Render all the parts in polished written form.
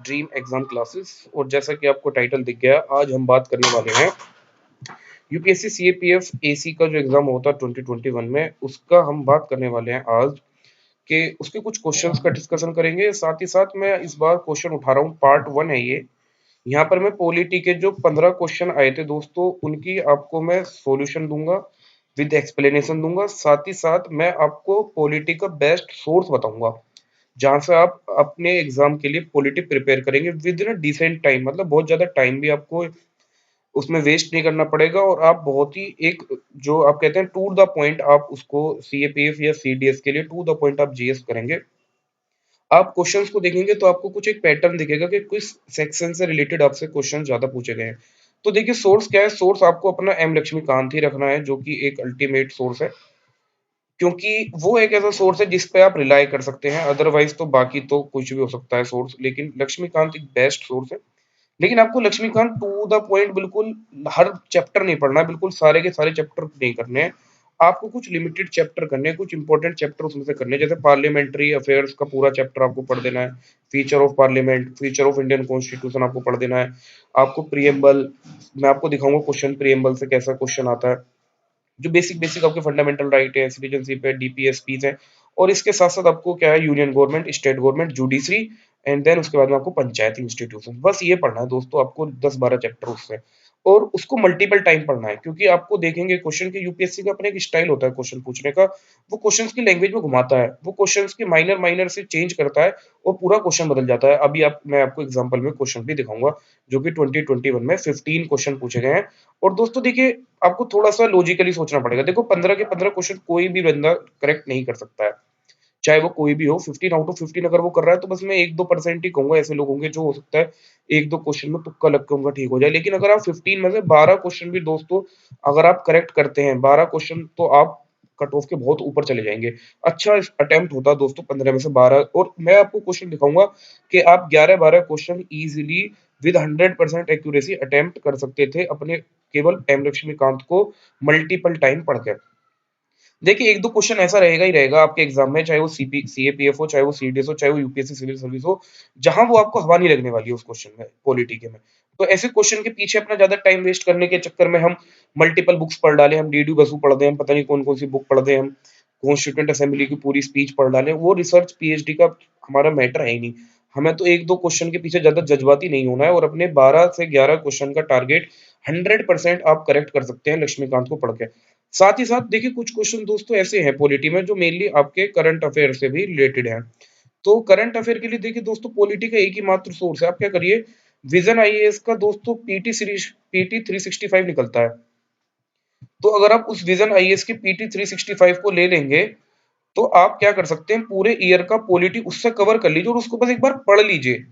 Dream exam classes. और जैसा कि आपको टाइटल दिख गया, आज हम बात करने वाले हैं यूपीएससी सीएपीएफ एसी का जो एग्जाम होता है 2021 में, उसका हम बात करने वाले हैं आज के उसके कुछ क्वेश्चंस का डिस्कशन करेंगे। साथ ही साथ मैं इस बार क्वेश्चन उठा रहा हूँ, पार्ट 1 है ये। यहाँ पर मैं पॉलिटी के जो 15 क्वेश्चन आए थे दोस्तों, उनकी आपको मैं सॉल्यूशन दूंगा, विद एक्सप्लेनेशन दूंगा। साथ ही साथ मैं आपको पॉलिटी का बेस्ट सोर्स बताऊंगा, जहां से आप अपने एग्जाम के लिए पॉलिटी प्रिपेयर करेंगे विद इन डिसेंट टाइम। मतलब बहुत ज्यादा टाइम भी आपको उसमें वेस्ट नहीं करना पड़ेगा, और आप बहुत ही एक जो आप कहते हैं टू द पॉइंट, आप उसको सीएपीएफ या सीडीएस के लिए टू द पॉइंट आप जीएस करेंगे। आप क्वेश्चंस को देखेंगे तो आपको कुछ एक पैटर्न दिखेगा कि किस सेक्शन से रिलेटेड आपसे क्वेश्चन ज्यादा पूछे गए हैं। तो देखिए, सोर्स क्या है? सोर्स आपको अपना एम लक्ष्मीकांत ही रखना है, जो कि एक अल्टीमेट सोर्स है, क्योंकि वो एक ऐसा सोर्स है जिस पे आप रिलाई कर सकते हैं। अदरवाइज तो बाकी तो कुछ भी हो सकता है सोर्स, लेकिन लक्ष्मीकांत एक बेस्ट सोर्स है। लेकिन आपको लक्ष्मीकांत टू द पॉइंट, बिल्कुल हर चैप्टर नहीं पढ़ना है, बिल्कुल सारे के सारे चैप्टर नहीं करने हैं। आपको कुछ लिमिटेड चैप्टर करने हैं, कुछ इंपॉर्टेंट चैप्टर उसमें से करने हैं। जैसे पार्लियामेंट्री अफेयर्स का पूरा चैप्टर आपको पढ़ देना है, feature of parliament, feature of Indian constitution आपको पढ़ देना है। आपको प्रियम्बल, मैं आपको दिखाऊंगा क्वेश्चन प्रियम्बल से कैसा क्वेश्चन आता है। जो बेसिक बेसिक आपके फंडामेंटल राइट है, सिटीजनशिप है, डीपीएस पीस है। और इसके साथ साथ आपको क्या है, union government, state government, judiciary, and then उसके बाद में आपको पंचायत इंस्टीट्यूशन। बस ये पढ़ना है दोस्तों आपको, 10-12 चैप्टर उससे। और उसको मल्टीपल टाइम पढ़ना है, क्योंकि आपको देखेंगे क्वेश्चन के यूपीएससी का अपना एक स्टाइल होता है क्वेश्चन पूछने का। वो क्वेश्चंस की लैंग्वेज में घुमाता है, वो क्वेश्चंस के माइनर माइनर से चेंज करता है, और पूरा क्वेश्चन बदल जाता है। अभी आप मैं आपको एग्जांपल में क्वेश्चन भी दिखाऊंगा, जो कि 2021 में 15 क्वेश्चन पूछे गए हैं। और दोस्तों देखिए, आपको थोड़ा-सा लॉजिकली सोचना पड़ेगा। देखो, 15 के 15 क्वेश्चन कोई भी बंदा करेक्ट नहीं कर सकता है, चाहे वो कोई भी हो। 15 आउट ऑफ 15 अगर वो कर रहा है, तो बस मैं 1-2% ही कहूँगा, ऐसे लोग होंगे जो हो सकता है 1-2 क्वेश्चन में तुक्का लग के उनका ठीक हो जाए। लेकिन अगर आप 15 में से 12 क्वेश्चन भी दोस्तों अगर आप करेक्ट करते हैं, 12 क्वेश्चन, तो आप कट ऑफ के बहुत ऊपर चले जाएँगे। अच्छा अटेम्प्ट होता है दोस्तों 15 में से 12, और मैं आपको क्वेश्चन दिखाऊँगा कि आप 11-12 question easily with 100% accuracy attempt कर सकते थे, अपने केवल एम लक्ष्मीकांत को मल्टीपल टाइम पढ़ के। देखिए, 1-2 क्वेश्चन ऐसा रहेगा ही रहेगा आपके एग्जाम में, चाहे वो सीएपीएफ हो, चाहे वो सीडीएस हो, चाहे वो यूपीएससी सिविल सर्विस हो, जहां वो आपको हवा नहीं लगने वाली है उस क्वेश्चन में, पॉलिटी के में। तो ऐसे क्वेश्चन के पीछे अपना ज्यादा टाइम वेस्ट करने के चक्कर में हम मल्टीपल बुक्स पढ़ डालें, हम डीडी बसु पढ़ दें, हम पता नहीं कौन कौन सी बुक पढ़ दें, हम कॉन्स्टिट्यूएंट असेंबली की पूरी स्पीच पढ़ डालें, वो रिसर्च पीएचडी का हमारा मैटर है ही नहीं। हमें तो 1-2 क्वेश्चन के पीछे ज्यादा जज्बाती नहीं होना है, और अपने 12 से 11 क्वेश्चन का टारगेट 100% आप करेक्ट कर सकते हैं लक्ष्मीकांत को पढ़ के। साथ ही साथ देखिए, कुछ क्वेश्चन दोस्तों ऐसे हैं पॉलिटी में जो मेनली आपके करंट अफेयर से भी रिलेटेड हैं। तो करंट अफेयर के लिए देखिए दोस्तों, पॉलिटी का एक ही मात्र सोर्स है। आप क्या करिए, विजन आईएएस का दोस्तों पीटी सीरीज, पीटी 365 निकलता है। तो अगर आप उस विजन आईएएस की पीटी 365 को ले लेंगे, तो आप क्या कर सकते हैं, पूरे ईयर का पॉलिटी उससे कवर कर लीजिए, और उसको बस एक बार पढ़ लीजिए।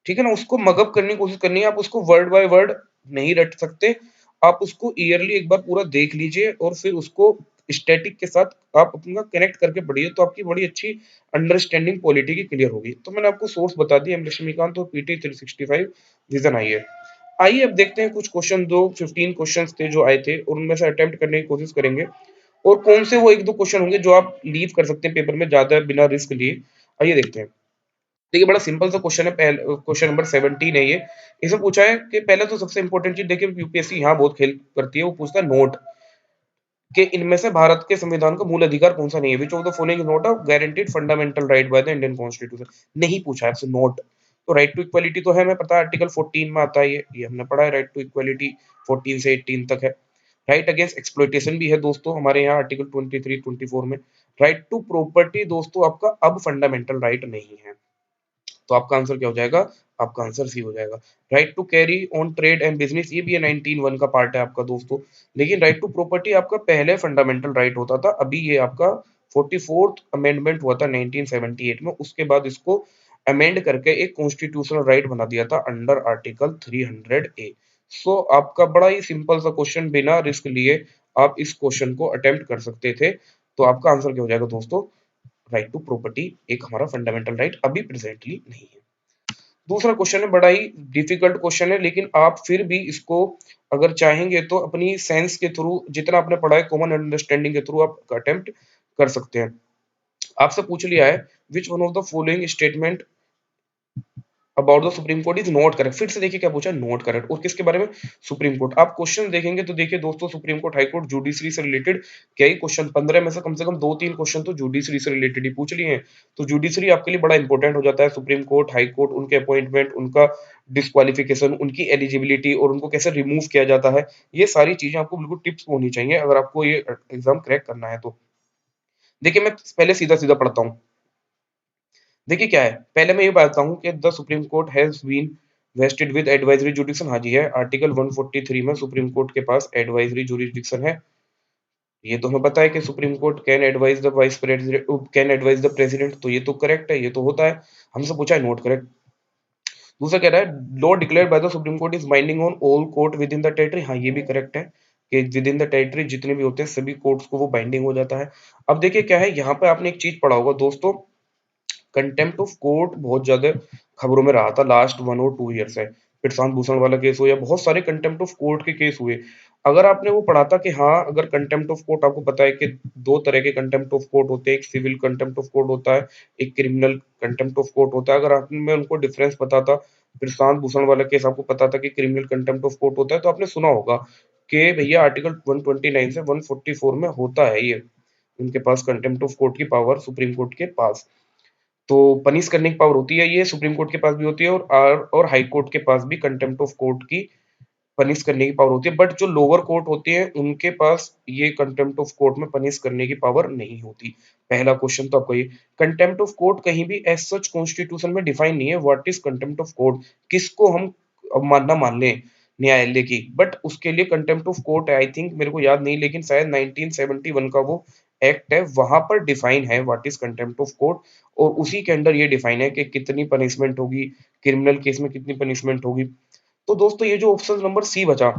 ठीक है ना? उसको मगअप करने की कोशिश करनी है, आप उसको वर्ड बाय वर्ड नहीं रट सकते। आप उसको ईयरली एक बार पूरा देख लीजिए, और फिर उसको स्टैटिक के साथ आप अपना कनेक्ट करके पढ़िए, तो आपकी बड़ी अच्छी अंडरस्टैंडिंग पॉलिटी की क्लियर होगी। तो मैंने आपको सोर्स बता दिया, एम लक्ष्मीकांत और पीटी 365 विजन आइए। आइए अब देखते हैं कुछ क्वेश्चन, जो 15 क्वेश्चंस थे जो आए थे, और उनमें से अटेम्प्ट करने की कोशिश करेंगे, और कौन से वो 1-2 क्वेश्चन होंगे जो आप लीव कर सकते हैं पेपर में ज्यादा बिना रिस्क लिए। आइए देखते हैं। देखिए, बड़ा सिंपल सा क्वेश्चन है, क्वेश्चन नंबर 17 है ये। इसे पूछा है कि पहले तो सबसे इंपॉर्टेंट चीज देखिए, यूपीएससी यहाँ बहुत खेल करती है, वो पूछता है नोट कि इनमें से भारत के संविधान का मूल अधिकार कौन सा नहीं है, which of the following note of guaranteed fundamental right by the Indian constitution. नहीं पूछा है आपसे नोट। तो राइट टू इक्वालिटी तो है, हमें पता है आर्टिकल 14 में आता है, ये हमने पढ़ा है, राइट टू इक्वालिटी 14 से 18 तक है। राइट अगेंस्ट एक्सप्लॉइटेशन भी है दोस्तों हमारे यहाँ आर्टिकल 23-24 में। राइट टू प्रॉपर्टी दोस्तों आपका अब फंडामेंटल राइट नहीं है, तो आपका आंसर क्या हो जाएगा? आपका आंसर सी हो जाएगा। Right to carry on trade and business, ये भी है 19(1) का पार्ट है आपका दोस्तों। लेकिन राइट टू प्रॉपर्टी आपका पहले फंडामेंटल राइट होता था, अभी ये आपका 44th अमेंडमेंट हुआ था 1978 में, उसके बाद इसको अमेंड करके एक कॉन्स्टिट्यूशनल राइट बना दिया था अंडर आर्टिकल 300A। सो आपका बड़ा ही सिंपल सा क्वेश्चन, बिना रिस्क लिए आप इस क्वेश्चन को अटेम्प्ट कर सकते थे। तो आपका आंसर क्या हो जाएगा दोस्तों? राइट टू प्रॉपर्टी एक हमारा फंडामेंटल राइट अभी प्रेजेंटली नहीं है। दूसरा क्वेश्चन है, बड़ा ही डिफिकल्ट क्वेश्चन है, लेकिन आप फिर भी इसको अगर चाहेंगे तो अपनी सेंस के थ्रू, जितना आपने पढ़ा है कॉमन अंडरस्टैंडिंग के थ्रू, आप अटेम्प्ट कर सकते हैं। आपसे पूछ लिया है, विच one of the following statement about the Supreme court is not correct. फिर से देखिए क्या पूछा, नॉट करेक्ट। और किसके बारे में, सुप्रीम कोर्ट। आप क्वेश्चन देखेंगे तो देखिए दोस्तों, supreme court, high court, judiciary से रिलेटेड कई क्वेश्चन, 15 में से कम 2-3 क्वेश्चन तो जुडिशरी से रिलेटेड ही पूछ लिए हैं। तो जुडिशरी आपके लिए बड़ा इंपॉर्टेंट हो जाता है। सुप्रीम कोर्ट, हाई कोर्ट, उनके अपॉइंटमेंट, उनका डिस्क्वालिफिकेशन, उनकी एलिजिबिलिटी और उनको कैसे रिमूव किया जाता है, ये सारी चीजें आपको बिल्कुल टिप्स होनी चाहिए अगर आपको ये एग्जाम क्रैक करना है तो। देखिए मैं पहले सीधा सीधा पढ़ता हूँ। देखिए क्या है, पहले मैं ये बताता हूँ कि the Supreme Court has been vested with advisory jurisdiction. हाँ जी है, आर्टिकल 143 में सुप्रीम कोर्ट के पास एडवाइजरी जुरिडिक्शन है। ये तो हमें पता है कि supreme court can advise the vice president, can advise the president, तो ये तो करेक्ट है, ये तो होता है। हमसे पूछा है नोट करेक्ट। दूसरा कह रहा है law declared by the Supreme court is binding on all court with in the territory. हाँ ये भी करेक्ट है कि विद इन द टेरिटरी जितने भी होते हैं सभी कोर्ट्स को वो बाइंडिंग हो जाता है। अब देखिए क्या है, यहाँ पे आपने एक चीज पढ़ा होगा दोस्तों, कंटेम्प्ट ऑफ कोर्ट बहुत ज्यादा खबरों में रहा था लास्ट 1 और 2 ईयर से। प्रशांत भूषण वाला केस हो या बहुत सारे कंटेम्प्ट ऑफ कोर्ट के केस हुए। अगर आपने वो पढ़ा था कि हाँ, अगर कंटेम्प्ट ऑफ कोर्ट, आपको पता है कि दो तरह के कंटेम्प्ट ऑफ कोर्ट होते हैं, एक सिविल कंटेम्प्ट ऑफ कोर्ट होता है, एक क्रिमिनल कंटेम्प्ट ऑफ कोर्ट होता है। अगर आपने उनको डिफरेंस पता था, प्रशांत भूषण वाला केस आपको पता था कि क्रिमिनल कंटेम्प्ट ऑफ कोर्ट होता है, तो आपने सुना होगा कि भैया आर्टिकल 129 से 144 में होता है ये, उनके पास कंटेम्प्ट ऑफ कोर्ट की पावर सुप्रीम कोर्ट के पास। तो पनिश करने की पावर होती है, ये सुप्रीम कोर्ट के पास भी होती है और हाई कोर्ट के पास भी कंटेम्प्ट ऑफ कोर्ट की पनिश करने की पावर होती है। बट जो लोअर कोर्ट होती है उनके पास ये कंटेम्प्ट ऑफ कोर्ट में पनिश करने की पावर नहीं होती। पहला क्वेश्चन तो आपको ये, कंटेम्प्ट ऑफ कोर्ट कहीं भी एज सच कॉन्स्टिट्यूशन में डिफाइन नहीं है। What is contempt of court, किसको हम अब मानना मान लें न्यायालय की, बट उसके लिए कंटेम्प्ट ऑफ कोर्ट है। आई थिंक, मेरे को याद नहीं, लेकिन शायद 1971 का वो एक्ट है, वहां पर डिफाइन है what is contempt of court. और उसी के अंडर ये डिफाइन है कि कितनी पनिशमेंट होगी, क्रिमिनल केस में कितनी पनिशमेंट होगी। तो दोस्तों ये जो ऑप्शन नंबर सी बचा,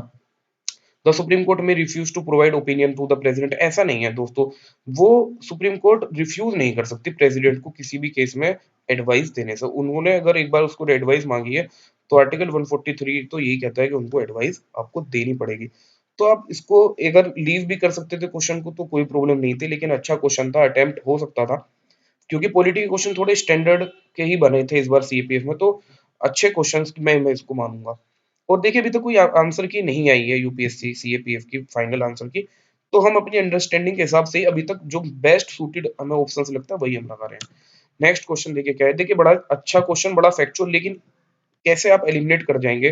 the Supreme Court may refuse to provide opinion to the president, ऐसा नहीं है दोस्तों। वो सुप्रीम कोर्ट रिफ्यूज नहीं कर सकती प्रेसिडेंट को किसी भी केस में एडवाइस देने से। उन्होंने अगर एक बार उसको एडवाइस मांगी है तो आर्टिकल 143 तो यही कहता है कि उनको एडवाइस आपको देनी पड़ेगी। तो आप इसको अगर लीव भी कर सकते थे क्वेश्चन को तो कोई प्रॉब्लम नहीं थी, लेकिन अच्छा क्वेश्चन था, अटेम्प्ट हो सकता था, क्योंकि पॉलिटी के क्वेश्चन थोड़े स्टैंडर्ड के ही बने थे इस बार सीपीएफ में, तो अच्छे क्वेश्चंस मैं इसको मानूंगा। और देखिए अभी तक कोई आंसर की नहीं आई है यूपीएससी सीएपीएफ की फाइनल आंसर की, तो हम अपनी अंडरस्टैंडिंग के हिसाब से अभी तक जो बेस्ट सूटेड हमें ऑप्शन लगता है वही हम लगा रहे हैं। नेक्स्ट क्वेश्चन देखिए क्या है, देखिए बड़ा अच्छा क्वेश्चन, बड़ा फैक्चुअल, लेकिन कैसे आप एलिमिनेट कर जाएंगे।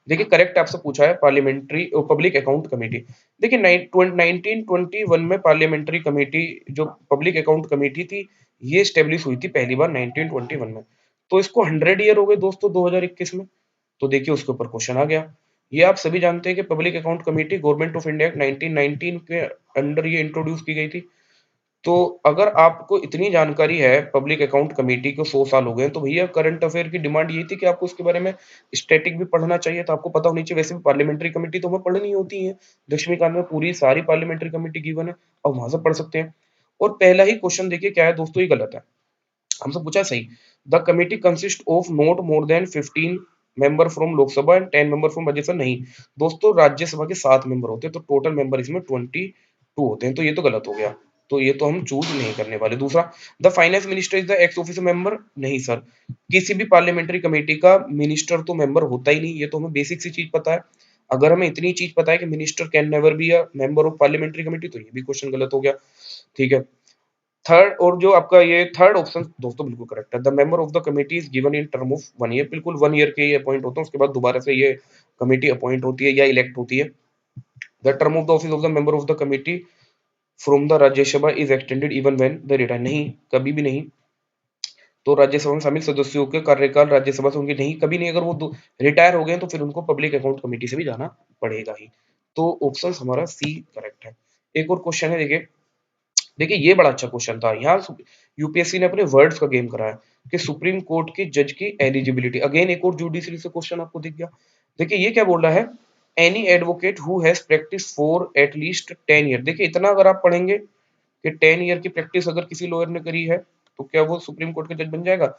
देखिए करेक्ट आपसे पूछा है पार्लियामेंट्री पब्लिक अकाउंट कमेटी। देखिए 1921 में पार्लियामेंट्री कमेटी, जो पब्लिक अकाउंट कमेटी थी, ये स्टेब्लिश हुई थी पहली बार 1921 में। तो इसको 100 ईयर हो गए दोस्तों 2021 में। तो देखिए उसके ऊपर क्वेश्चन आ गया। ये आप सभी जानते हैं कि public account committee government of India 1919 के अंडर ये इंट्रोड्यूस की गई थी। तो अगर आपको इतनी जानकारी है पब्लिक अकाउंट कमेटी को 100 साल हो गए, तो भैया करंट अफेयर की डिमांड यही थी कि आपको उसके बारे में स्टैटिक भी पढ़ना चाहिए, तो आपको पता होनी चाहिए। वैसे भी पार्लियामेंट्री कमेटी तो हमें पढ़नी होती है, लक्ष्मीकांत में पूरी सारी पार्लियामेंट्री कमेटी गिवन है और वहां से पढ़ सकते हैं। और पहला ही क्वेश्चन देखिए क्या है दोस्तों, ये गलत है। हमसे पूछा है सही, the committee consist of not more than 15 member from Lok Sabha and 10 member from Rajya Sabha. नहीं दोस्तों, राज्यसभा के 7 मेंबर होते हैं, तो टोटल मेंबर इसमें 22 होते हैं, तो ये तो गलत हो गया। तो ये तो हम चूज नहीं करने वाले। दूसरा, the finance minister is the x official member. नहीं सर, किसी भी पार्लियामेंट्री कमेटी का मिनिस्टर तो मेंबर होता ही नहीं, ये तो हमें बेसिक सी चीज पता है। अगर हमें इतनी चीज पता है कि minister can never be a member of parliamentary committee, तो ये भी क्वेश्चन गलत हो गया। ठीक है, थर्ड, और जो आपका ये थर्ड ऑप्शन दोस्तों बिल्कुल करेक्ट है। The member of the committee is given in term of 1 year, बिल्कुल 1 ईयर के ये अपॉइंट होते हैं, उसके बाद दोबारा से ये कमेटी अपॉइंट होती है या इलेक्ट होती है। The term of the office of the member of the committee from the Rajya Sabha is extended even when the retire. नहीं, कभी भी नहीं। तो राज्यसभा में शामिल सदस्यों के कार्यकाल राज्यसभा से उनके नहीं, कभी नहीं। अगर वो रिटायर हो गए तो फिर उनको पब्लिक अकाउंट कमेटी से भी जाना पड़ेगा ही। तो ऑप्शन हमारा सी करेक्ट है। एक और क्वेश्चन है, देखिए देखिए ये बड़ा अच्छा क्वेश्चन था। यहाँ यूपीएससी ने अपने वर्ड्स का गेम कराया कि सुप्रीम कोर्ट के जज की एलिजिबिलिटी। अगेन एक और जुडिशरी से क्वेश्चन आपको दिख गया। देखिए ये क्या बोल रहा है, any advocate who has practice for at least 10 year. देखिए इतना अगर आप पढ़ेंगे कि 10 ईयर की प्रैक्टिस अगर किसी लॉयर ने करी है तो क्या वो सुप्रीम कोर्ट के जज बन जाएगा।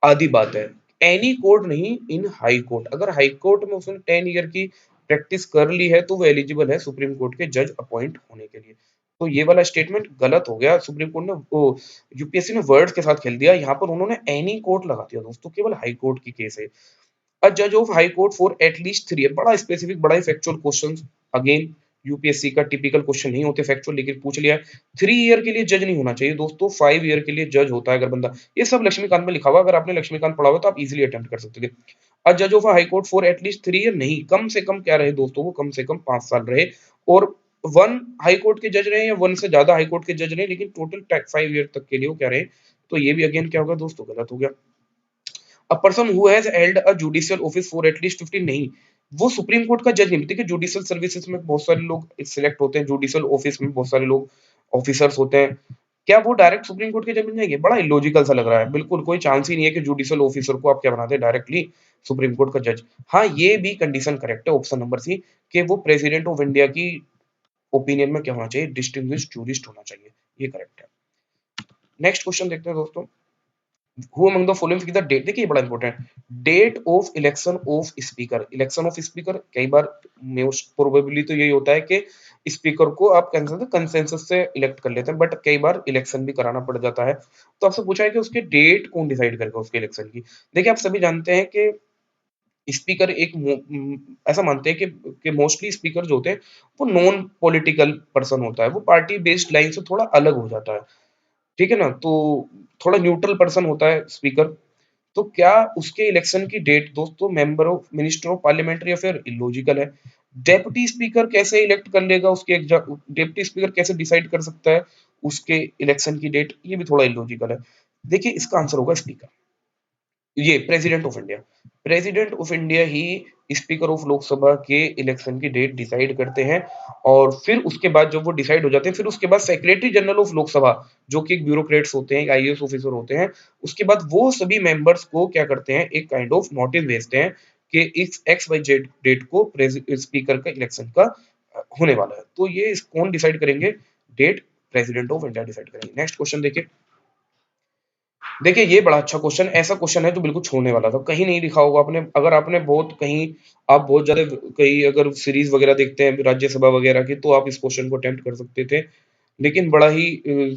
आधी बात है, एनी कोर्ट नहीं, इन हाई कोर्ट। अगर हाई कोर्ट में उसने 10 ईयर की प्रैक्टिस कर ली है तो वो एलिजिबल है सुप्रीम कोर्ट के जज अपॉइंट होने के लिए। तो ये वाला स्टेटमेंट गलत हो गया। सुप्रीम कोर्ट ने वो यूपीएससी ने वर्ड्स के साथ खेल दिया। यहाँ पर उन्होंने एनी कोर्ट लगा दिया दोस्तों, केवल हाई कोर्ट की केस है। अ जज of high court for at least 3 year, बड़ा स्पेसिफिक, बड़ा ही फैक्चुअल क्वेश्चन। अगेन यूपीएससी का टिपिकल क्वेश्चन नहीं होते फैक्चुअल, लेकिन पूछ लिया। 3 ईयर के लिए जज नहीं होना चाहिए दोस्तों, 5 ईयर के लिए जज होता है अगर बंदा। ये सब लक्ष्मीकांत में लिखा हुआ, अगर आपने लक्ष्मीकांत पढ़ा हुआ तो आप इजीली अटेम्प्ट कर सकते थे। अ जज of high court for at least 3 year नहीं, कम से कम क्या रहे दोस्तों, वो कम से कम 5 साल रहे। और वन हाई कोर्ट के जज रहे या वन से ज्यादा हाई कोर्ट के जज रहे, लेकिन टोटल 5 ईयर तक के लिए वो क्या रहे। तो ये भी अगेन क्या होगा दोस्तों, गलत हो गया। A person who has held a judicial office for at least 15, नहीं, वो सुप्रीम कोर्ट का जज नहीं। देखिए जुडिशियल सर्विसेज में बहुत सारे लोग सिलेक्ट होते हैं, जुडिशियल ऑफिस में बहुत सारे लोग ऑफिसर्स होते हैं। क्या वो डायरेक्ट सुप्रीम कोर्ट के जज बन जाएंगे? बड़ा इलॉजिकल सा लग रहा है। बिल्कुल कोई चांस ही नहीं है कि जुडिशियल ऑफिसर को आप क्या बनाते हैं डायरेक्टली सुप्रीम कोर्ट का जज। हाँ, ये भी कंडीशन करेक्ट है, ऑप्शन नंबर सी, कि वो प्रेसिडेंट ऑफ इंडिया की ओपिनियन में क्या होना चाहिए, डिस्टिंग्विश्ड जूरिस्ट होना चाहिए। ये करेक्ट है। नेक्स्ट क्वेश्चन देखते हैं दोस्तों। Who among the following the date, देखिए ये बड़ा इंपॉर्टेंट है। Date of election of speaker. Election of speaker कई बार मोस्ट प्रोबेबली तो यही होता है कि स्पीकर को आप कंसेंसस से इलेक्ट कर लेते हैं, बट कई बार इलेक्शन भी कराना पड़ जाता है। तो आपसे पूछा है कि उसके डेट कौन डिसाइड करेगा उसके इलेक्शन की। देखिए आप सभी जानते हैं कि स्पीकर एक ऐसा मानते हैं कि मोस्टली स्पीकर जो होते हैं वो नॉन पॉलिटिकल पर्सन होता है, वो पार्टी बेस्ड लाइन से थोड़ा अलग हो जाता है। ठीक है ना? तो थोड़ा न्यूट्रल पर्सन होता है स्पीकर। तो क्या उसके इलेक्शन की डेट दोस्तों member of minister of parliament या फिर इलॉजिकल है। डेप्यूटी स्पीकर कैसे इलेक्ट कर लेगा उसके, डेप्यूटी स्पीकर कैसे डिसाइड कर सकता है उसके इलेक्शन की डेट, ये भी थोड़ा इलॉजिकल है। देखिए इसका आंसर होगा स्पीकर, ये president of India. President of India he speaker of Lok Sabha के इलेक्शन की डेट डिसाइड करते हैं। और फिर उसके बाद जब वो डिसाइड हो जाते हैं, फिर उसके बाद सेक्रेटरी जनरल ऑफ लोकसभा, जो कि एक ब्यूरोक्रेट्स होते हैं, आईएएस ऑफिसर होते हैं, उसके बाद वो सभी मेंबर्स को क्या करते हैं, एक काइंड ऑफ नोटिस भेजते हैं कि इस एक्स वाई जेड डेट को स्पीकर का इलेक्शन का होने वाला है। तो ये कौन डिसाइड करेंगे date, president of India decide करेंगे। नेक्स्ट क्वेश्चन देखिए। देखिए ये बड़ा अच्छा क्वेश्चन, ऐसा क्वेश्चन है जो बिल्कुल छोड़ने वाला था, कहीं नहीं लिखा होगा आपने। अगर आपने बहुत कहीं, आप बहुत ज्यादा कहीं अगर सीरीज वगैरह देखते हैं राज्यसभा वगैरह की, तो आप इस क्वेश्चन को अटेम्प्ट कर सकते थे। लेकिन बड़ा ही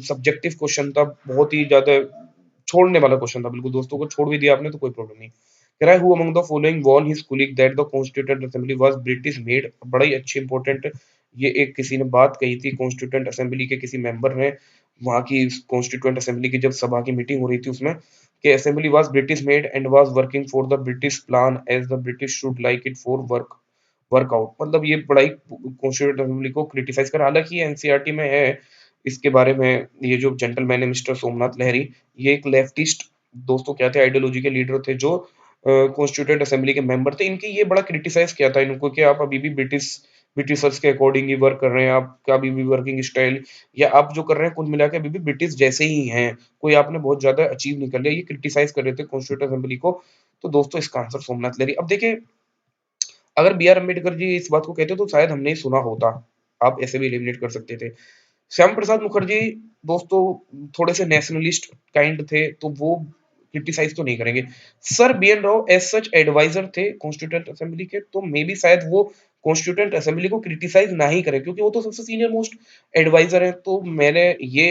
सब्जेक्टिव क्वेश्चन था, बहुत ही ज्यादा छोड़ने वाला क्वेश्चन था बिल्कुल। दोस्तों को छोड़ भी दिया आपने तो कोई प्रॉब्लम नहीं। कह रहा है who among the following warned his colleague that the constituent assembly was British made, बड़ा ही अच्छी इंपॉर्टेंट। ये एक किसी ने बात कही थी, कॉन्स्टिट्यूएंट असेंबली के किसी मेंबर ने, वहां की कॉन्स्टिट्यूएंट असेंबली की जब सभा की मीटिंग हो रही थी उसमें, कि assembly was British made and was working for the British plan as the British should like it for workout. मतलब ये बड़ा ही कॉन्स्टिट्यूएंट असेंबली को क्रिटिसाइज कर, हालांकि ये एनसीईआरटी में है इसके बारे में। ये जो जेंटलमैन है मिस्टर सोमनाथ लहरी, ये एक लेफ्टिस्ट दोस्तों क्या थे, आइडियोलॉजी के लीडर थे, जो कॉन्स्टिट्यूएंट असेंबली के मेंबर थे। इनकी ये बड़ा क्रिटिसाइज किया था इनको कि आप अभी भी ब्रिटिशर्स के अकॉर्डिंग ही वर्क कर रहे हैं, आपका अभी भी वर्किंग स्टाइल या आप जो कर रहे हैं कुल मिला के अभी भी ब्रिटिश जैसे ही हैं, कोई आपने बहुत ज्यादा अचीव नहीं कर लिया। ये क्रिटिसाइज कर रहे थे कॉन्स्टिट्यूएंट असेंबली को। तो दोस्तों इसका आंसर सोमनाथ लहरी। अब देखिए अगर बी आर अम्बेडकर जी इस बात को कहते तो शायद हमने सुना होता, आप ऐसे भी एलिमिनेट कर सकते थे। श्याम प्रसाद मुखर्जी दोस्तों थोड़े से नेशनलिस्ट काइंड थे, तो वो क्रिटिसाइज तो नहीं करेंगे। Sir B N Rao as such adviser थे कॉन्स्टिट्यूएंट असेंबली के, तो मे बी शायद वो कॉन्स्टिट्यूएंट असेंबली को क्रिटिसाइज ना ही करें, क्योंकि वो तो सबसे सीनियर मोस्ट एडवाइजर है। तो मैंने ये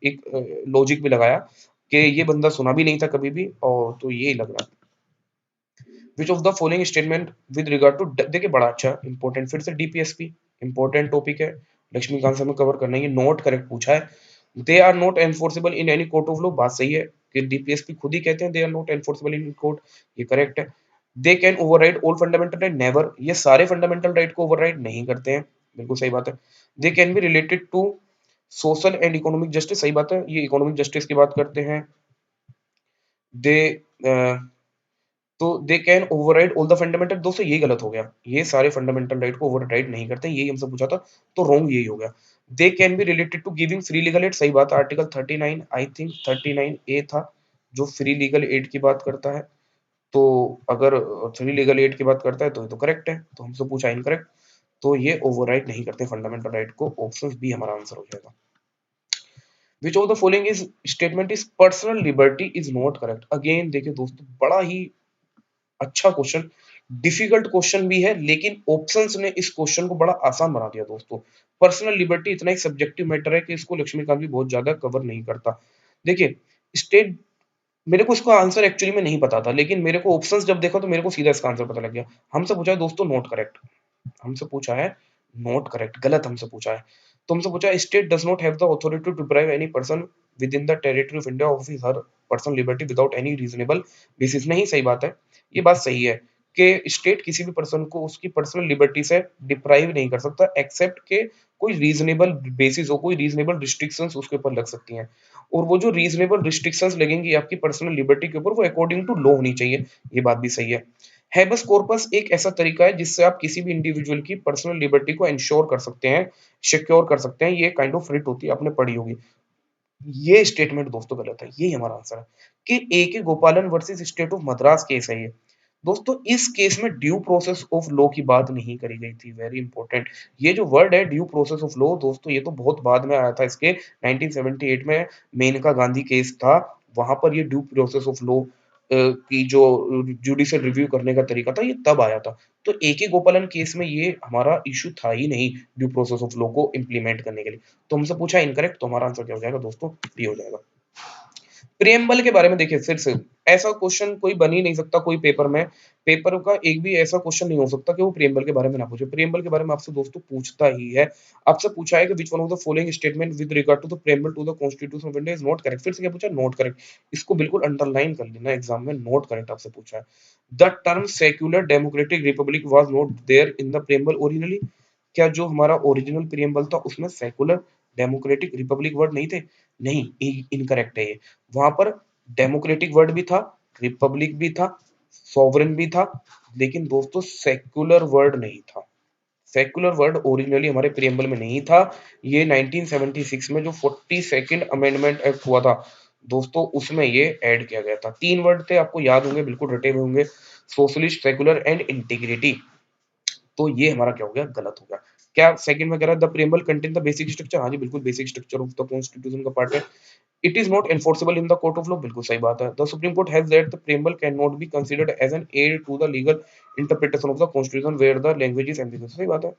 एक लॉजिक भी लगाया कि ये बंदा सुना भी नहीं था कभी भी, और तो यही लग रहा। Which of the following statement with regard to, देखिए बड़ा अच्छा इंपॉर्टेंट, फिर से डीपीएसपी इंपॉर्टेंट टॉपिक है, लक्ष्मीकांत से हमें कवर करना है। ये नोट करेक्ट पूछा है। They are not enforceable in any court of law, बात सही है कि डीपीएसपी खुद ही कहते हैं they are not enforceable in court, ये करेक्ट है। They can override all fundamental right, never, ये सारे फंडामेंटल राइट को ओवरराइड नहीं करते हैं, बिल्कुल सही बात है। They can be related to social and economic justice, सही बात है, ये इकोनॉमिक जस्टिस की बात करते हैं। दे तो दे can override all the fundamental, दोस्तों ये गलत हो गया, ये सारे फंडामेंटल राइट को ओवरराइड नहीं करते, यही हमसे पूछा था, तो रॉन्ग यही हो गया। They can be related to giving free legal aid, सही बात है, आर्टिकल 39 आई थिंक 39 ए था जो फ्री लीगल एड की बात करता है। तो अगर फ्री लीगल एड की बात करता है तो ये तो करेक्ट है, तो हमसे पूछा इनकरेक्ट, तो ये ओवरराइड नहीं करते फंडामेंटल राइट को, ऑप्शन बी हमारा आंसर हो जाएगा। विच of the following is statement is personal liberty is not correct, again देखिए दोस्तों बड़ा ही अच्छा क्वेश्चन। डिफिकल्ट क्वेश्चन भी है, लेकिन ऑप्शंस ने इस क्वेश्चन को बड़ा आसान बना दिया दोस्तों। पर्सनल लिबर्टी इतना एक सब्जेक्टिव मैटर है कि इसको लक्ष्मीकांत भी बहुत ज्यादा कवर नहीं करता। देखिए, स्टेट, मेरे को इसका आंसर एक्चुअली में नहीं पता था, लेकिन मेरे को ऑप्शंस जब देखा तो मेरे को सीधा इसका आंसर पता लग गया। हमसे पूछा है दोस्तों नॉट करेक्ट, हमसे पूछा है नॉट करेक्ट, गलत हमसे पूछा है। तो हमसे पूछा है state does not have the authority to deprive any person within the territory of India of his her personal liberty without any reasonable basis. नहीं, सही बात है, ये बात सही है कि स्टेट किसी भी पर्सन को उसकी पर्सनल लिबर्टी से डिप्राइव नहीं कर सकता एक्सेप्ट के कोई रीजनेबल बेसिस हो, कोई रीजनेबल रिस्ट्रिक्शंस उसके ऊपर लग सकती हैं। और वो जो रीजनेबल रिस्ट्रिक्शंस लगेंगी आपकी पर्सनल लिबर्टी के ऊपर, वो अकॉर्डिंग टू लॉ होनी चाहिए। ये बात भी सही है। हैबस कॉर्पस एक ऐसा तरीका है जिससे आप किसी भी इंडिविजुअल की पर्सनल लिबर्टी को इंश्योर कर सकते हैं, सिक्योर कर सकते हैं। ये काइंड ऑफ रिट होती है, आपने पढ़ी होगी। ये स्टेटमेंट दोस्तों गलत है, यही हमारा आंसर है कि ए के गोपालन versus state of Madras case है ये। दोस्तों इस केस में ड्यू प्रोसेस ऑफ लॉ की बात नहीं करी गई थी, वेरी इंपॉर्टेंट। ये जो वर्ड है ड्यू प्रोसेस ऑफ लॉ दोस्तों, ये तो बहुत बाद में आया था। इसके 1978 में मेनका गांधी केस था, वहां पर ये ड्यू प्रोसेस ऑफ लॉ की जो जुडिशियल रिव्यू करने का तरीका था, ये तब आया था। तो ए के गोपालन केस में ये हमारा इशू था ही नहीं ड्यू प्रोसेस ऑफ लॉ को इम्प्लीमेंट करने के लिए। तो हमसे पूछा इनकरेक्ट, तो हमारा आंसर क्या हो जाएगा दोस्तों, डी हो जाएगा। प्रियम्बल के बारे में देखिए फिर से, ऐसा क्वेश्चन कोई बन ही नहीं सकता कोई पेपर में, पेपर का एक भी ऐसा क्वेश्चन नहीं हो सकता कि वो प्रियम्बल के बारे में ना पूछे। प्रियम्बल के बारे में आपसे दोस्तों पूछता ही है। आपसे पूछा है कि which one of the following statement with regard to the preamble to the constitution of India is not correct. फिर से क्या पूछा, नॉट करेक्ट। इसको बिल्कुल अंडरलाइन कर लेना एग्जाम में, नॉट करेक्ट आपसे पूछा है। The term secular democratic republic was not there in the preamble originally. क्या जो हमारा ओरिजिनल प्रियम्बल था उसमें सेकुलर डेमोक्रेटिक रिपब्लिक वर्ड नहीं थे? नहीं, इनकरेक्ट है ये। वहां पर डेमोक्रेटिक वर्ड भी था, रिपब्लिक भी था, सॉवरेन भी था, लेकिन दोस्तों सेक्युलर वर्ड नहीं था। सेक्युलर वर्ड ओरिजिनली हमारे प्रियम्बल में नहीं था। ये 1976 में जो 42nd अमेंडमेंट एक्ट हुआ था दोस्तों, उसमें ये ऐड किया गया था। 3 वर्ड थे, आपको याद होंगे, बिल्कुल रटे हुए होंगे, सोशलिस्ट, सेक्युलर एंड इंटीग्रिटी। तो ये हमारा क्या हो गया, गलत हो गया। क्या सेकंड में कह रहा है the preamble contain the basic structure? हाँ जी, बिल्कुल basic structure of the constitution का पार्ट है। It is not enforceable in the court of law, बिल्कुल सही बात है। The Supreme Court has that the preamble can not be considered as an aid to the legal interpretation of the constitution where the language is ambiguous. सही बात है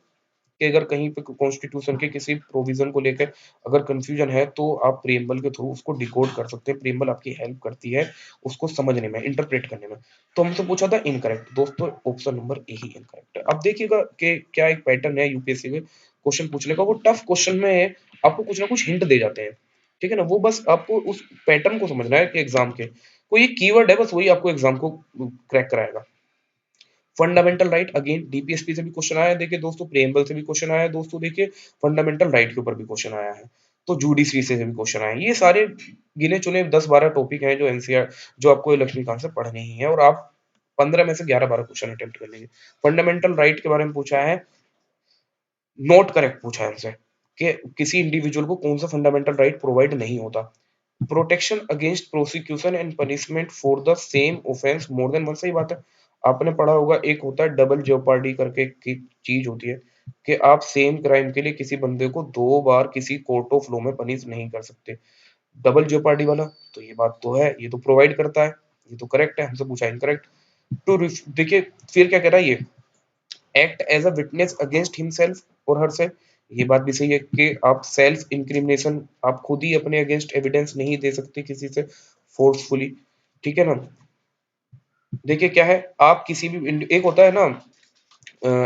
कि अगर कहीं पे कॉन्स्टिट्यूशन के किसी प्रोविजन को लेकर अगर कंफ्यूजन है तो आप प्रियम्बल के थ्रू उसको डिकोड कर सकते हैं। प्रियम्बल आपकी हेल्प करती है उसको समझने में, इंटरप्रेट करने में। तो हमसे पूछा था इनकरेक्ट दोस्तों, option number A he incorrect है। अब देखिएगा कि क्या एक पैटर्न है यूपीएससी में क्वेश्चन पूछने का। वो टफ क्वेश्चन में आपको कुछ ना कुछ हिंट दे जाते हैं, ठीक है ना। वो बस आपको उस पैटर्न को समझना है कि एग्जाम के कोई एक कीवर्ड है, बस वही आपको एग्जाम को क्रैक कराएगा। फंडामेंटल राइट, अगेन डीपीएसपी से भी क्वेश्चन आया है। देखिए दोस्तों, प्रेमबल से भी क्वेश्चन आया है दोस्तों। देखिए फंडामेंटल राइट के ऊपर भी क्वेश्चन आया है। तो जुडिशरी से भी क्वेश्चन आया है। ये सारे गिने चुने 10-12 टॉपिक हैं जो एनसीआर, जो आपको लक्ष्मीकांत से पढ़ने ही है, और आप 15 में से 11-12 क्वेश्चन अटेम्प्ट कर लेंगे। फंडामेंटल राइट के बारे में पूछा है, नॉट करेक्ट पूछा है हमसे कि किसी इंडिविजुअल को कौन सा फंडामेंटल राइट प्रोवाइड नहीं होता। Protection against prosecution and punishment for the same offence more than one. सही बात है, आपने पढ़ा होगा, एक होता है डबल जेओपार्डी करके की चीज होती है कि आप सेम क्राइम के लिए किसी बंदे को 2 बार किसी कोर्ट ऑफ लॉ में पनिश नहीं कर सकते। डबल जेओपार्डी वाला, तो ये बात तो है, ये तो प्रोवाइड करता है, ये तो करेक्ट है। हमसे पूछा इनकरेक्ट। टू देखिए फिर क्या कह रहा है ये, act as a witness against himself और हरसेल्फ। ये बात भी सही है कि आप सेल्फ इंक्रिमिनेशन, आप खुद ही अपने अगेंस्ट एविडेंस नहीं दे सकते किसी से फोर्सफुली, ठीक है ना। देखिए क्या है, आप किसी भी, एक होता है ना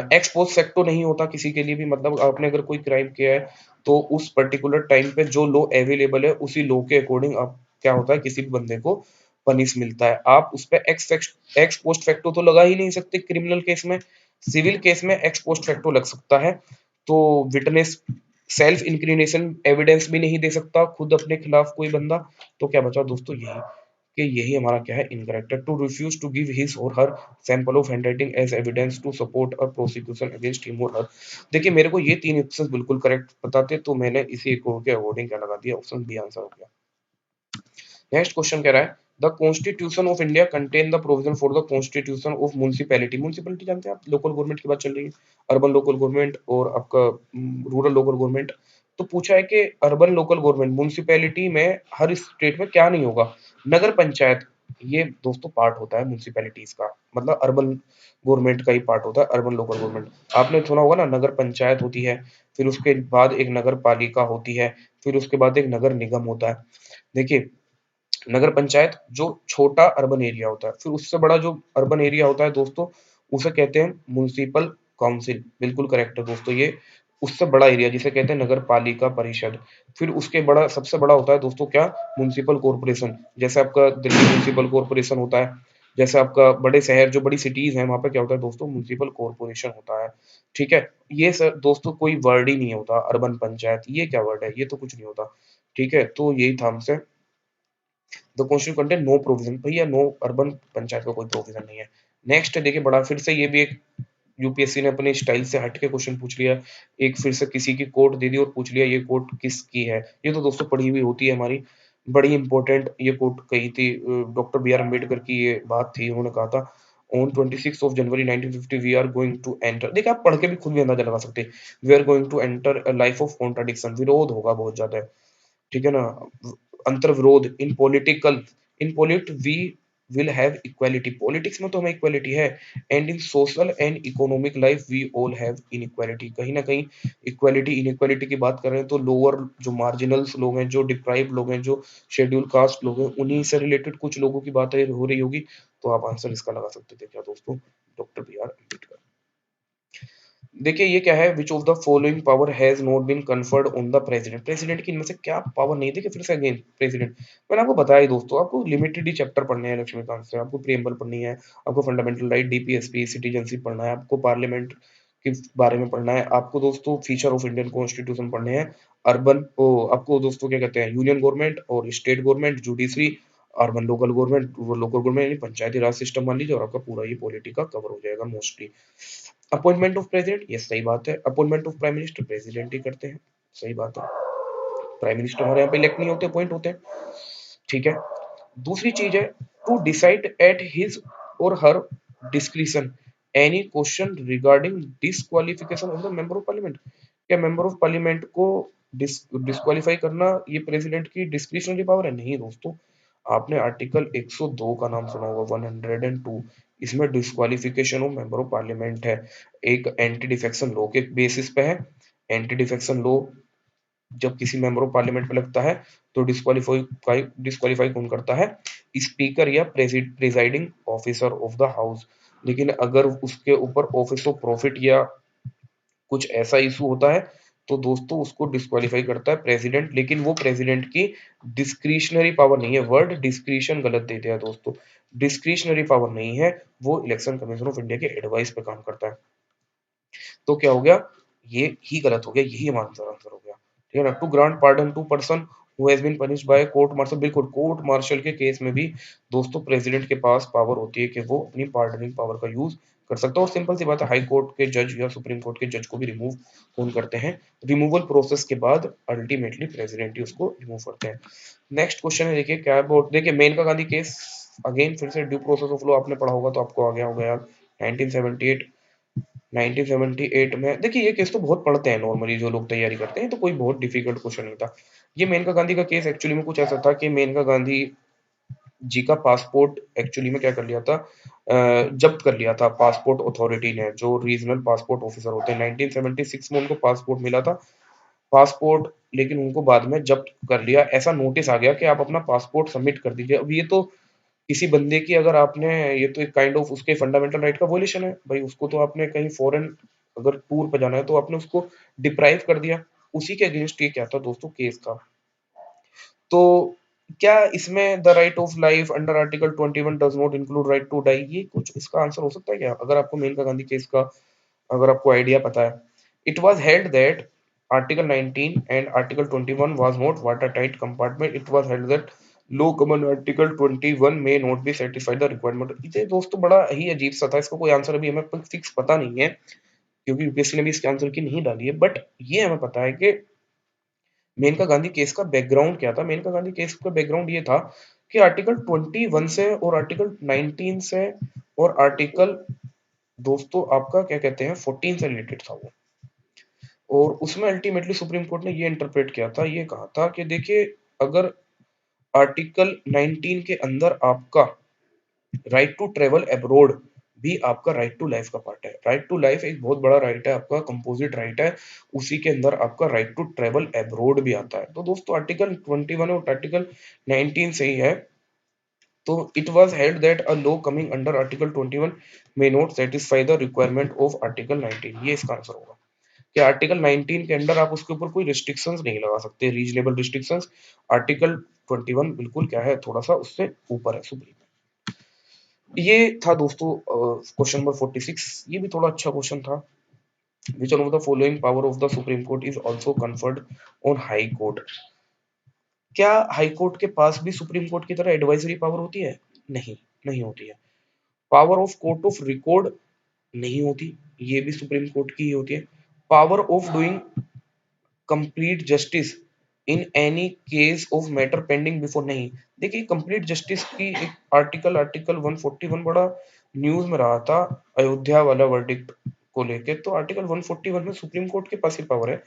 एक्स पोस्ट फैक्टो नहीं होता किसी के लिए भी, मतलब आपने अगर कोई क्राइम किया है तो उस पर्टिकुलर टाइम पे जो लॉ अवेलेबल है उसी लॉ के अकॉर्डिंग आप क्या होता है किसी भी बंदे को पनिश मिलता है। आप उस पे एक्स पोस्ट फैक्टो तो लगा ही नहीं सकते क्रिमिनल केस में। सिविल केस में एक्स पोस्ट फैक्टो लग सकता है। तो विटनेस, सेल्फ इंक्रिमिनेशन एविडेंस भी नहीं दे सकता खुद अपने खिलाफ कोई बंदा। तो क्या बचा दोस्तों, यही कि यही हमारा क्या है, इनकरेक्ट है। To refuse to give his or her sample of handwriting as evidence to support a prosecution against him or her. देखिए मेरे को ये 3 ऑप्शन बिल्कुल करेक्ट बताते, तो मैंने इसी एक के अकॉर्डिंग क्या लगा दिया, ऑप्शन बी आंसर हो गया। नेक्स्ट क्वेश्चन कह रहा है, the constitution of India contain the provision for the constitution of municipality. Municipality जानते हैं आप, लोकल गवर्नमेंट की बात चल रही है, अर्बन लोकल गवर्नमेंट और आपका रूरल लोकल गवर्नमेंट। तो पूछा है कि अर्बन लोकल गवर्नमेंट म्युनिसिपैलिटी में हर स्टेट में क्या नहीं होगा, नगर पंचायत ये दोस्तों पार्ट होता है म्युनिसिपैलिटीज का, मतलब अर्बन गवर्नमेंट का ही पार्ट होता है, अर्बन लोकल गवर्नमेंट। आपने सुना होगा ना, नगर पंचायत होती है, फिर उसके बाद एक नगर पालिका होती है, फिर उसके बाद एक नगर निगम होता है। देखिए, नगर पंचायत जो छोटा अर्बन एरिया होता है, फिर उससे बड़ा जो अर्बन एरिया होता है दोस्तों, उसे कहते हैं म्युनिसिपल काउंसिल। बिल्कुल करेक्ट है दोस्तों ये। उससे बड़ा एरिया जिसे कहते हैं नगर पालिका परिषद। फिर उसके बड़ा सबसे बड़ा होता है दोस्तों क्या, म्युनिसिपल कॉर्पोरेशन। जैसे आपका दिल्ली म्युनिसिपल कॉर्पोरेशन होता है, जैसे आपका बड़े शहर जो बड़ी सिटीज हैं वहां पे क्या होता है दोस्तों, म्युनिसिपल कॉर्पोरेशन होता है। ठीक है, ये सर दोस्तों कोई वर्ड ही नहीं होता अर्बन पंचायत, ये क्या वर्ड है, ये तो कुछ नहीं होता। ठीक है, तो यही था हमसे। The constitution contain no provision, भैया नो, अर्बन पंचायत का कोई प्रोविजन नहीं है। नेक्स्ट देखिए बड़ा, फिर से ये भी एक यूपीएससी ने अपने स्टाइल से हट के क्वेश्चन पूछ लिया। एक फिर से किसी की कोट दे दी और पूछ लिया ये कोट किसकी है। ये तो दोस्तों पढ़ी हुई होती है हमारी, बड़ी इंपॉर्टेंट ये कोट कही थी डॉक्टर बी आर अम्बेडकर की। ये बात थी, उन्होंने कहा था on 26 of January 1950 we are going to enter. देखिए आप पढ़ के भी खुद भी अंदाजा लगा सकते हैं, we are going to enter a life of contradiction, विरोध होगा बहुत ज्यादा। ठीक है ना, अंतर्विरोध। In politics we will have equality, politics में तो हमें इक्वालिटी है। And in social and economic life we all have inequality, कहीं ना कहीं इक्वालिटी इनइक्वालिटी की बात कर रहे हैं तो लोअर जो मार्जिनल्स लोग हैं, जो डिप्राइव लोग हैं, जो शेड्यूल कास्ट लोग हैं, उन्हीं से रिलेटेड कुछ लोगों की बात हो रही होगी। तो आप आंसर इसका लगा सकते थे क्या दोस्तों, डॉक्टर बी आर अम्बेडकर। देखिए ये क्या है, which of the following power has not been conferred on the president, president की इनमें से क्या पावर नहीं। देखिए फिर से अगेन प्रेसिडेंट, मैंने आपको बताया ही दोस्तों, आपको लिमिटेड ही चैप्टर पढ़ने हैं लक्ष्मीकांत से। आपको प्रियम्बल पढ़नी है, आपको फंडामेंटल राइट, डीपीएसपी, सिटीजनशिप पढ़ना है, आपको पार्लियामेंट के बारे में पढ़ना है, आपको दोस्तों फीचर ऑफ इंडियन कॉन्स्टिट्यूशन पढ़ने हैं, अर्बन ओ आपको दोस्तों क्या कहते हैं, यूनियन गवर्नमेंट और state government, judiciary, urban local government, rural local government, यानी पंचायती राज सिस्टम मान लीजिए, और आपका पूरा ये पॉलिटी का कवर हो जाएगा मोस्टली। अपॉइंटमेंट ऑफ प्रेसिडेंट, ये सही बात है। Appointment of prime minister president ही करते हैं, सही बात है। प्राइम मिनिस्टर हमारे यहाँ पे इलेक्ट नहीं होते, अपॉइंट होते हैं। ठीक है, दूसरी चीज है, to decide at his or her discretion any question regarding disqualification of the member of parliament. क्या मेंबर ऑफ पार्लियामेंट को डिस्क्वालीफाई करना ये प्रेसिडेंट की डिस्क्रिशनरी पावर है? नहीं दोस्तों। आपने आर्टिकल 102 का नाम सुना होगा, 102, इसमें disqualification of member of parliament है, एक एंटी डिफेक्शन लॉ के बेसिस पे है। एंटी डिफेक्शन लॉ जब किसी मेंबर ऑफ पार्लियामेंट पे लगता है तो डिस्क्वालीफाई डिस्क्वालीफाई कौन करता है, स्पीकर या presiding officer of the house. लेकिन अगर उसके ऊपर ऑफिस ऑफ प्रॉफिट या कुछ ऐसा इशू होता है तो दोस्तों उसको डिस्क्वालीफाई करता है प्रेसिडेंट। लेकिन वो प्रेसिडेंट की डिस्क्रिशनरी पावर नहीं है, वर्ड डिस्क्रिशन गलत दे दिया दोस्तों, डिस्क्रिशनरी पावर नहीं है, वो इलेक्शन कमीशन ऑफ इंडिया के एडवाइस पे काम करता है। तो क्या हो गया, ये ही गलत हो गया, यही हमारा आंसर आंसर हो गया। ठीक है ना, to grant pardon to person who has been punished by court martial, बिल्कुल कोर्ट मार्शल के केस में भी दोस्तों प्रेसिडेंट के पास पावर होती है कि वो अपनी पार्डनिंग पावर का यूज कर सकता है। और सिंपल सी बात है, हाई कोर्ट के जज या सुप्रीम कोर्ट के जज को भी रिमूव कौन करते हैं, रिमूवल प्रोसेस के बाद अल्टीमेटली प्रेसिडेंट ही उसको रिमूव करते हैं। नेक्स्ट क्वेश्चन है, देखिए क्या बोर्ड, देखिए मेनका गांधी केस, अगेन फिर से ड्यू प्रोसेस ऑफ लॉ आपने पढ़ा होगा तो आपको आ गया होगा यार। 1978 1978 में, देखिए ये केस तो बहुत पढ़ते हैं नॉर्मली जो लोग तैयारी करते हैं, तो कोई बहुत डिफिकल्ट क्वेश्चन नहीं था। ये मेनका गांधी का केस एक्चुअली में कुछ ऐसा था कि मेनका गांधी जी का पासपोर्ट एक्चुअली में क्या कर लिया था, जब्त कर लिया था पासपोर्ट अथॉरिटी ने, जो रीजनल पासपोर्ट ऑफिसर होते हैं। 1976 में उनको पासपोर्ट मिला था, पासपोर्ट लेकिन उनको बाद में जब्त कर लिया। ऐसा नोटिस आ गया कि आप अपना पासपोर्ट सबमिट कर दीजिए। अब ये तो किसी बंदे की अगर आपने, ये तो एक काइंड ऑफ उसके फंडामेंटल राइट का वोलेशन है भाई, उसको तो आपने कहीं फॉरेन अगर टूर पे जाना है तो आपने उसको डिप्राइव कर दिया। उसी के अगेंस्ट ये क्या था दोस्तों केस था। तो क्या इसमें the right of life under article 21 does not include right to die, ये कुछ इसका आंसर हो सकता है क्या, अगर आपको मेनका गांधी केस का अगर आपको आइडिया पता है। It was held that article 19 and article 21 was not water tight compartment, it was held that law common article 21 may not be satisfied the requirement. ये दोस्तों बड़ा ही अजीब सा था, इसका कोई आंसर अभी हमें फिक्स पता नहीं है, क्योंकि यूपीएससी ने भी इसके आंसर की नहीं डाली है। बट ये हमें पता है कि मेनका गांधी केस का बैकग्राउंड क्या था। मेनका गांधी केस का बैकग्राउंड ये था कि आर्टिकल 21 से और आर्टिकल 19 से और आर्टिकल दोस्तों आपका क्या कहते हैं 14 से रिलेटेड था वो। और उसमें अल्टीमेटली सुप्रीम कोर्ट ने ये इंटरप्रेट किया था, ये कहा था कि देखिए अगर आर्टिकल 19 के अंदर आपका राइट टू ट्रेवल अब्रोड भी आपका राइट टू लाइफ का पार्ट है। राइट टू लाइफ एक बहुत बड़ा राइट है, आपका कंपोजिट राइट है, उसी के अंदर आपका राइट टू ट्रेवल अब्रोड भी आता है। तो दोस्तों आर्टिकल 21 और आर्टिकल 19 सही है। तो it was held that a law coming under article 21 may not satisfy the requirement of article 19। ये इसका आंसर होगा कि आर्टिकल 19 के अंदर आप उसके ऊपर कोई रिस्ट्रिक्शंस नहीं लगा सकते, रीजनेबल रिस्ट्रिक्शंस। आर्टिकल 21 बिल्कुल क्या है, थोड़ा सा उससे ऊपर है, सुप्रीम। ये था दोस्तों क्वेश्चन नंबर 46। ये भी थोड़ा अच्छा क्वेश्चन था। विच one of the following power of the Supreme court is also conferred on high court. क्या हाई कोर्ट के पास भी सुप्रीम कोर्ट की तरह एडवाइजरी पावर होती है? नहीं, नहीं होती है। Power of court of record नहीं होती, ये भी सुप्रीम कोर्ट की ही होती है। Power of doing complete justice in any case of matter pending before, नहीं। देखिए कंप्लीट जस्टिस की एक आर्टिकल 141 बड़ा न्यूज में रहा था, अयोध्या वाला वर्डिक्ट को लेके। तो आर्टिकल 141 में सुप्रीम कोर्ट के पास ही पावर है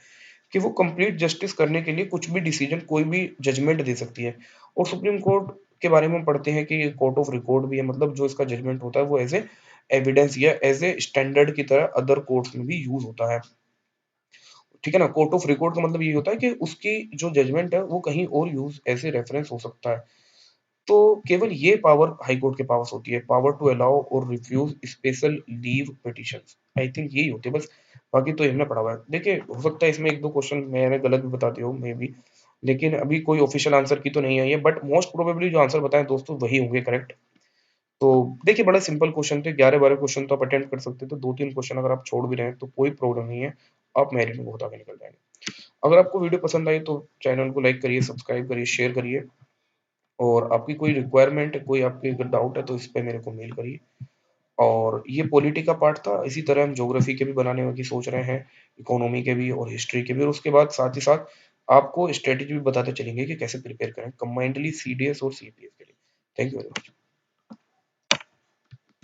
कि वो कंप्लीट जस्टिस करने के लिए कुछ भी डिसीजन, कोई भी जजमेंट दे सकती है। और सुप्रीम कोर्ट के बारे में पढ़ते हैं कि कोर्ट ऑफ रिकॉर्ड भी है, मतलब जो इसका जजमेंट होता है वो एज ए एविडेंस या एज ए स्टैंडर्ड की तरह अदर कोर्ट्स में भी यूज होता है। ठीक है ना। कोर्ट ऑफ रिकॉर्ड का मतलब ये होता है कि उसकी जो जजमेंट है वो कहीं और यूज ऐसे रेफरेंस हो सकता है। तो केवल ये पावर हाई कोर्ट के पास होती है, पावर टू अलाउ और refuse special leave petitions. I think यही होती है बस, बाकी तो हमने पढ़ा हुआ है। देखिए हो सकता है इसमें एक दो क्वेश्चन मैंने गलत भी बता दिया हूँ मे बी, लेकिन अभी कोई ऑफिशियल आंसर की तो नहीं आई है, बट मोस्ट प्रोबेबली जो आंसर बताएं दोस्तों वही होंगे करेक्ट। तो देखिए बड़ा सिंपल क्वेश्चन थे, 11-12 क्वेश्चन तो आप अटेम्प्ट कर सकते थे, 2-3 क्वेश्चन अगर आप छोड़ भी रहे हैं तो कोई प्रॉब्लम नहीं है, आप मेरिट में बहुत आगे निकल जाएंगे। अगर आपको वीडियो पसंद आई तो चैनल को लाइक करिए, सब्सक्राइब करिए, शेयर करिए। और आपकी कोई रिक्वायरमेंट है, कोई आपके अगर डाउट है तो इस पे मेरे को मेल करिए। और ये पॉलिटी का पार्ट था, इसी तरह हम ज्योग्राफी के भी बनाने की सोच रहे हैं, इकोनॉमी के भी और हिस्ट्री के भी। और उसके बाद साथ ही साथ आपको स्ट्रेटेजी भी बताते चलेंगे कि कैसे प्रिपेयर करें कंबाइंडली सीडीएस और सीपीएस के लिए। Thank you very much.